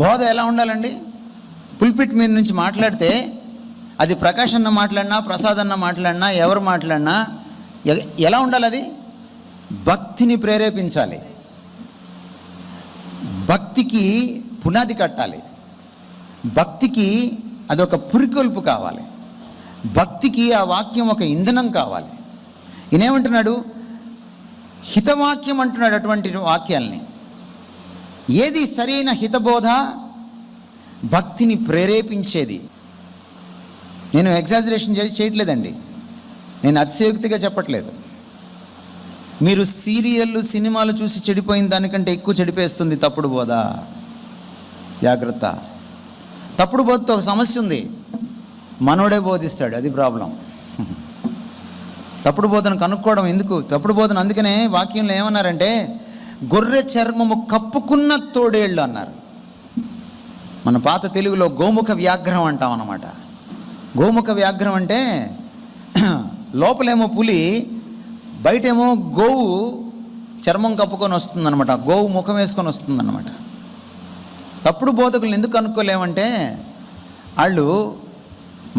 బోధ ఎలా ఉండాలండి? పుల్పిట్ మీద నుంచి మాట్లాడితే అది ప్రకాష్ అన్న మాట్లాడినా, ప్రసాద్ అన్న మాట్లాడినా, ఎవరు మాట్లాడినా ఎలా ఉండాలి? అది భక్తిని ప్రేరేపించాలి, భక్తికి పునాది కట్టాలి, భక్తికి అదొక పురికొల్పు కావాలి, భక్తికి ఆ వాక్యం ఒక ఇంధనం కావాలి. ఈయనేమంటున్నాడు? హితవాక్యం అంటున్నాడు. అటువంటి వాక్యాల్ని ఏది సరైన హితబోధ? భక్తిని ప్రేరేపించేది. నేను ఎగ్జాజరేషన్ చేయట్లేదండి, నేను అతిశయోక్తిగా చెప్పట్లేదు. మీరు సీరియళ్ళు, సినిమాలు చూసి చెడిపోయిన దానికంటే ఎక్కువ చెడిపేస్తుంది తప్పుడు బోధ. జాగ్రత్త. తప్పుడు బోధతో ఒక సమస్య ఉంది, మనోడే బోధిస్తాడు, అది ప్రాబ్లం. తప్పుడు బోధను కనుక్కోవడం ఎందుకు? తప్పుడు బోధన అందుకనే వాక్యంలో ఏమన్నారంటే గొర్రె చర్మము కప్పుకున్న తోడేళ్ళు అన్నారు. మన పాత తెలుగులో గోముఖ వ్యాఘ్రం అంటాం అన్నమాట. గోముఖ వ్యాఘ్రం అంటే లోపలేమో పులి, బయటేమో గోవు చర్మం కప్పుకొని వస్తుందన్నమాట, గోవు ముఖం వేసుకొని వస్తుందన్నమాట. తప్పుడు బోధకులను ఎందుకు అనుకోలేమంటే వాళ్ళు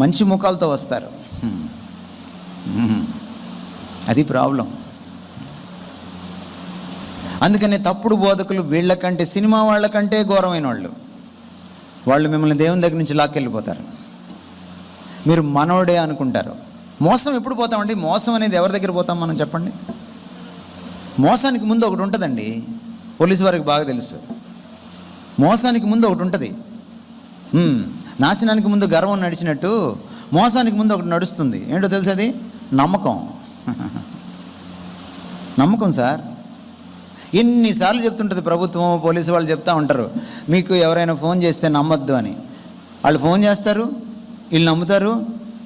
మంచి ముఖాలతో వస్తారు, అది ప్రాబ్లం. అందుకని తప్పుడు బోధకులు వీళ్ళకంటే, సినిమా వాళ్ళకంటే ఘోరమైన వాళ్ళు మిమ్మల్ని దేవుని దగ్గర నుంచి లాక్కెళ్ళిపోతారు. మీరు మనోడే అనుకుంటారు. మోసం ఎప్పుడు పోతామండి? మోసం అనేది ఎవరి దగ్గర పోతాం మనం చెప్పండి? మోసానికి ముందు ఒకటి ఉంటుందండి, పోలీసు వారికి బాగా తెలుసు. మోసానికి ముందు ఒకటి ఉంటుంది. నాశనానికి ముందు గర్వం నడిచినట్టు మోసానికి ముందు ఒకటి నడుస్తుంది. ఏంటో తెలుసు? అది నమ్మకం. నమ్మకం సార్. ఎన్నిసార్లు చెప్తుంటుంది ప్రభుత్వం, పోలీసు వాళ్ళు చెప్తూ ఉంటారు, మీకు ఎవరైనా ఫోన్ చేస్తే నమ్మొద్దు అని. వాళ్ళు ఫోన్ చేస్తారు, వీళ్ళు నమ్ముతారు,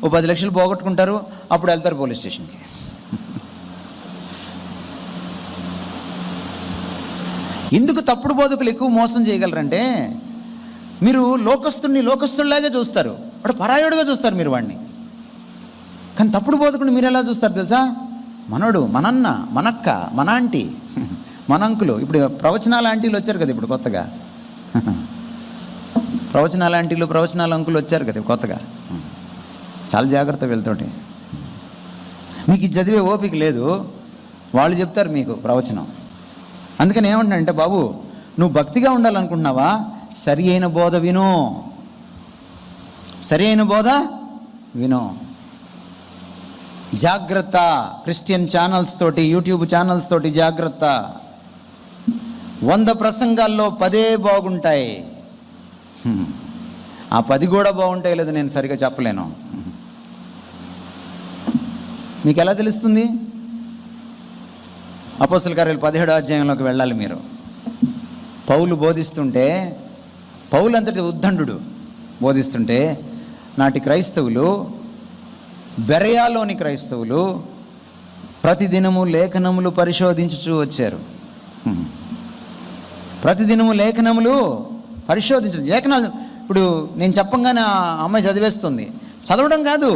ఓ 10 లక్షలు పోగొట్టుకుంటారు, అప్పుడు వెళ్తారు పోలీస్ స్టేషన్కి. ఎందుకు తప్పుడు బోధకులు ఎక్కువ మోసం చేయగలరంటే, మీరు లోకస్తుల్లాగే చూస్తారు, వాడు పరాయుడుగా చూస్తారు మీరు వాడిని. కానీ తప్పుడు బోధకుడిని మీరు ఎలా చూస్తారు తెలుసా? మనోడు, మనన్న, మనక్క, మన ఆంటీ, మన అంకులు. ఇప్పుడు ప్రవచనాల ఆంటీలు వచ్చారు కదా ఇప్పుడు కొత్తగా, ప్రవచనాల ఆంటీలు, ప్రవచనాల అంకులు వచ్చారు కదా కొత్తగా. చాలా జాగ్రత్త వీళ్ళతోటి. మీకు ఇది చదివే ఓపిక లేదు, వాళ్ళు చెప్తారు మీకు ప్రవచనం. అందుకని ఏమంటున్నానంటే, బాబు నువ్వు భక్తిగా ఉండాలనుకుంటున్నావా? సరి అయిన బోధ విను, సరి అయిన బోధ విను. జాగ్రత్త. క్రిస్టియన్ ఛానల్స్ తోటి, యూట్యూబ్ ఛానల్స్ తోటి జాగ్రత్త. 100 ప్రసంగాల్లో 10 బాగుంటాయి, ఆ 10 కూడా బాగుంటాయి లేదు నేను సరిగా చెప్పలేను. మీకు ఎలా తెలుస్తుంది? అపోస్తల కార్యాలు 17వ అధ్యాయంలోకి వెళ్ళాలి మీరు. పౌలు బోధిస్తుంటే, పౌలు అంతటి ఉద్దండు బోధిస్తుంటే, నాటి క్రైస్తవులు, బెరయాలోని క్రైస్తవులు ప్రతిదినము లేఖనములు పరిశోధించుచూ వచ్చారు. ప్రతిదినము లేఖనములు పరిశోధించు. లేఖనాలు ఇప్పుడు నేను చెప్పంగానే ఆ అమ్మాయి చదివేస్తుంది. చదవడం కాదు,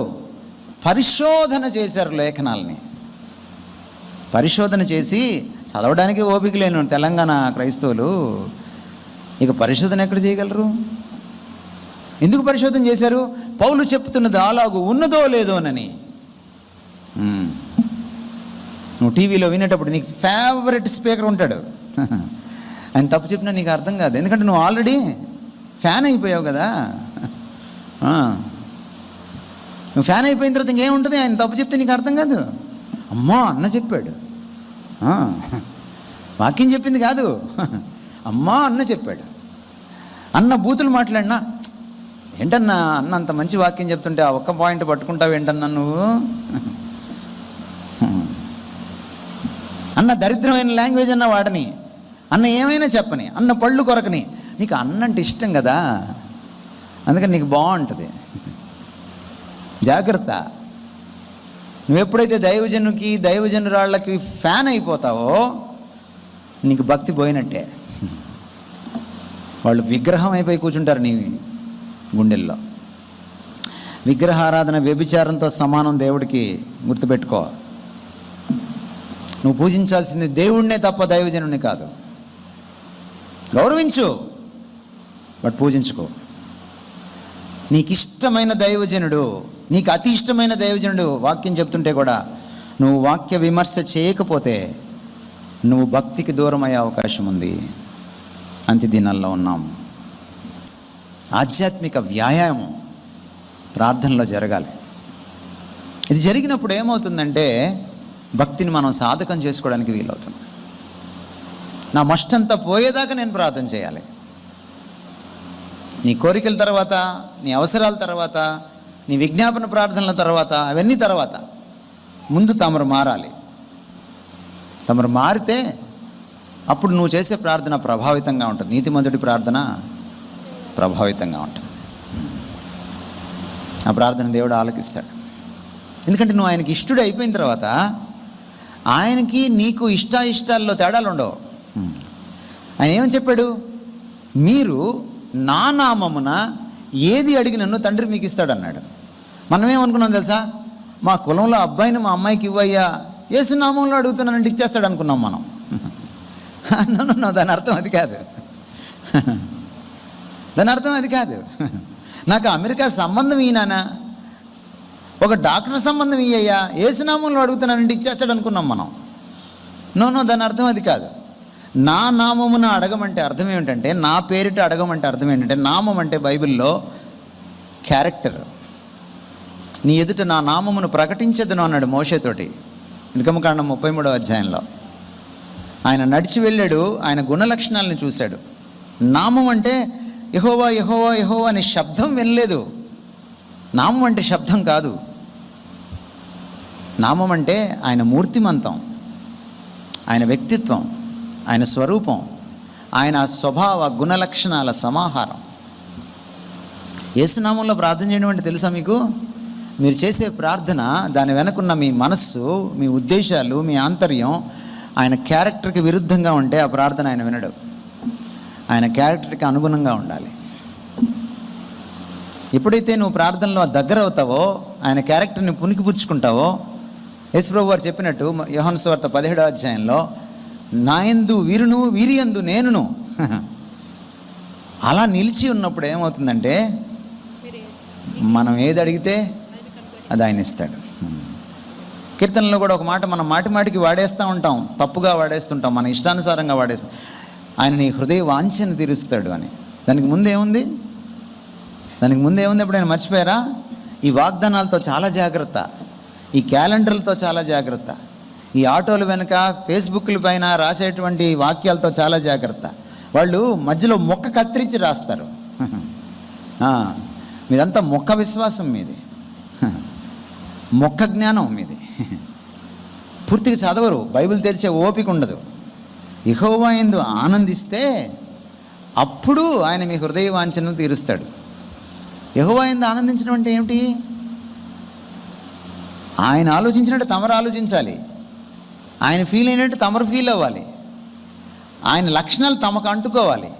పరిశోధన చేశారు లేఖనాలని. పరిశోధన చేసి చదవడానికి ఓపిక లేను తెలంగాణ క్రైస్తవులు ఇక పరిశోధన ఎక్కడ చేయగలరు? ఎందుకు పరిశోధన చేశారు? పౌలు చెప్తున్నది అలాగూ ఉన్నదో లేదోనని. నువ్వు టీవీలో వినేటప్పుడు నీకు ఫేవరెట్ స్పీకర్ ఉంటాడు, ఆయన తప్పు చెప్పినా నీకు అర్థం కాదు, ఎందుకంటే నువ్వు ఆల్రెడీ ఫ్యాన్ అయిపోయావు కదా. నువ్వు ఫ్యాన్ అయిపోయిన తర్వాత ఇంకేముంటుంది? ఆయన తప్పు చెప్తే నీకు అర్థం కాదు. అమ్మా అన్న చెప్పాడు, వాక్యం చెప్పింది కాదు, అమ్మా అన్న చెప్పాడు. అన్న బూతులు మాట్లాడినా, ఏంటన్నా అన్న అంత మంచి వాక్యం చెప్తుంటే ఆ ఒక్క పాయింట్ పట్టుకుంటావు ఏంటన్నా నువ్వు? అన్న దరిద్రమైన లాంగ్వేజ్ అన్న వాడని, అన్న ఏమైనా చెప్పని, అన్న పళ్ళు కొరకని, నీకు అన్నంటే ఇష్టం కదా, అందుకని నీకు బాగుంటుంది. జాగ్రత్త. నువ్వెప్పుడైతే దైవజనుకి, దైవజనురాళ్ళకి ఫ్యాన్ అయిపోతావో నీకు భక్తి పోయినట్టే. వాళ్ళు విగ్రహం అయిపోయి కూర్చుంటారు నీ గుండెల్లో. విగ్రహారాధన వ్యభిచారంతో సమానం దేవుడికి, గుర్తుపెట్టుకో. నువ్వు పూజించాల్సింది దేవుడినే తప్ప దైవజనుడిని కాదు. గౌరవించు, బట్ పూజించుకో. నీకు ఇష్టమైన దైవజనుడు, నీకు అతి ఇష్టమైన దైవజనుడు వాక్యం చెప్తుంటే కూడా నువ్వు వాక్య విమర్శ చేయకపోతే నువ్వు భక్తికి దూరం అయ్యే అవకాశం ఉంది. అంత్య దినాల్లో ఉన్నాం. ఆధ్యాత్మిక వ్యాయామం ప్రార్థనలో జరగాలి. ఇది జరిగినప్పుడు ఏమవుతుందంటే భక్తిని మనం సాధకం చేసుకోవడానికి వీలవుతుంది. నా మష్టంతా పోయేదాకా నేను ప్రార్థన చేయాలి. నీ కోరికల తర్వాత, నీ అవసరాల తర్వాత, నీ విజ్ఞాపన ప్రార్థనల తర్వాత, అవన్నీ తర్వాత ముందు తమరు మారాలి. తమరు మారితే అప్పుడు నువ్వు చేసే ప్రార్థన ప్రభావితంగా ఉంటుంది. నీతిమంతుడి ప్రార్థన ప్రభావితంగా ఉంటుంది. ఆ ప్రార్థన దేవుడు ఆలకిస్తాడు. ఎందుకంటే నువ్వు ఆయనకి ఇష్టడు అయిపోయిన తర్వాత ఆయనకి నీకు ఇష్టాయిష్టాల్లో తేడాలు ఉండవు. ఆయన ఏమని చెప్పాడు? మీరు నా నామమున ఏది అడిగినను తండ్రి మీకు ఇస్తాడన్నాడు. మనం ఏమనుకున్నాం తెలుసా? మా కులంలో అబ్బాయిని మా అమ్మాయికి ఇవ్వయ్యా, యేసు నామంలో అడుగుతున్నానంటే ఇచ్చేస్తాడు అనుకున్నాం మనం. నో, దాని అర్థం అది కాదు. దాని అర్థం అది కాదు. నాకు అమెరికా సంబంధం ఈయనా, ఒక డాక్టర్ సంబంధం ఇయ్యయ్యా, యేసునామంలో అడుగుతున్నానంటే ఇచ్చేస్తాడు అనుకున్నాం మనం. నో, దాని అర్థం అది కాదు. నా నామమున అడగమంటే అర్థం ఏమిటంటే, నా పేరిట అడగమంటే అర్థం ఏంటంటే, నామం అంటే బైబిల్లో క్యారెక్టర్. నీ ఎదుట నా నామమును ప్రకటించదును అన్నాడు మోషేతోటి, నిర్గమకాండం 33వ అధ్యాయంలో. ఆయన నడిచి వెళ్ళాడు, ఆయన గుణలక్షణాలను చూశాడు. నామం అంటే యెహోవా యెహోవా యెహోవా అనే శబ్దం వినలేదు. నామం అంటే శబ్దం కాదు. నామం అంటే ఆయన మూర్తిమంతం, ఆయన వ్యక్తిత్వం, ఆయన స్వరూపం, ఆయన స్వభావ గుణలక్షణాల సమాహారం. యేసునామంలో ప్రార్థన చేయడం అంటే తెలుసా మీకు? మీరు చేసే ప్రార్థన, దాని వెనకున్న మీ మనస్సు, మీ ఉద్దేశాలు, మీ ఆంతర్యం ఆయన క్యారెక్టర్కి విరుద్ధంగా ఉంటే ఆ ప్రార్థన ఆయన వినడు. ఆయన క్యారెక్టర్కి అనుగుణంగా ఉండాలి. ఎప్పుడైతే నువ్వు ప్రార్థనలో దగ్గర అవుతావో, ఆయన క్యారెక్టర్ని పుణికిపుచ్చుకుంటావో, యేసుప్రభు వారు చెప్పినట్టు యోహాను సువార్త 17వ అధ్యాయంలో, నా యందు వీరును వీరి యందు నేనును, అలా నిలిచి ఉన్నప్పుడు ఏమవుతుందంటే మనం ఏది అడిగితే అది ఆయన ఇస్తాడు. కీర్తనలో కూడా ఒక మాట మనం మాటికి వాడేస్తూ ఉంటాం, తప్పుగా వాడేస్తుంటాం, మన ఇష్టానుసారంగా వాడేస్తాం. ఆయన నీ హృదయ వాంఛను తీరుస్తాడు అని. దానికి ముందేముంది? ఎప్పుడైనా మర్చిపోయారా? ఈ వాగ్దానాలతో చాలా జాగ్రత్త, ఈ క్యాలెండర్లతో చాలా జాగ్రత్త, ఈ ఆటోల వెనుక ఫేస్బుక్ల పైన రాసేటువంటి వాక్యాలతో చాలా జాగ్రత్త. వాళ్ళు మధ్యలో మొక్క కత్తిరించి రాస్తారు. మీదంతా మొక్క విశ్వాసం మీది, మొక్క జ్ఞానం మీది. పూర్తిగా చదవరు, బైబిల్ తెరిచే ఓపిక ఉండదు. యెహోవా యందు ఆనందిస్తే అప్పుడు ఆయన మీ హృదయ వాంఛను తీరుస్తాడు. యెహోవా యందు ఆనందించడం అంటే ఏమిటి? ఆయన ఆలోచించినట్టు తమరు ఆలోచించాలి, ఆయన ఫీల్ అయినట్టు తమరు ఫీల్ అవ్వాలి, ఆయన లక్షణాలు తమకు అంటుకోవాలి.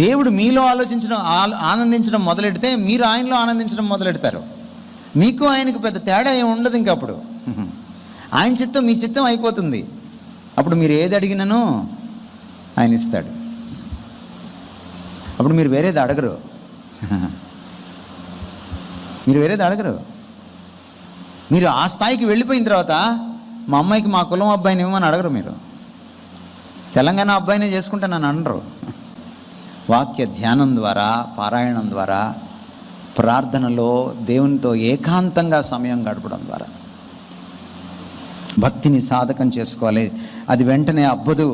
దేవుడు మీలో ఆనందించడం మొదలెడితే మీరు ఆయనలో ఆనందించడం మొదలెడతారు. మీకు ఆయనకు పెద్ద తేడా ఏమి ఉండదు. ఇంకప్పుడు ఆయన చిత్తం మీ చిత్తం అయిపోతుంది. అప్పుడు మీరు ఏది అడిగినను ఆయన ఇస్తాడు. అప్పుడు మీరు వేరేది అడగరు. మీరు ఆ స్థాయికి వెళ్ళిపోయిన తర్వాత మా అమ్మాయికి మా కులం అబ్బాయిని ఇవ్వమని అడగరు. మీరు తెలంగాణ అబ్బాయినే చేసుకుంటానని అనరు. వాక్య ధ్యానం ద్వారా, పారాయణం ద్వారా, ప్రార్థనలో దేవునితో ఏకాంతంగా సమయం గడపడం ద్వారా భక్తిని సాధకం చేసుకోవాలి. అది వెంటనే అబ్బదు.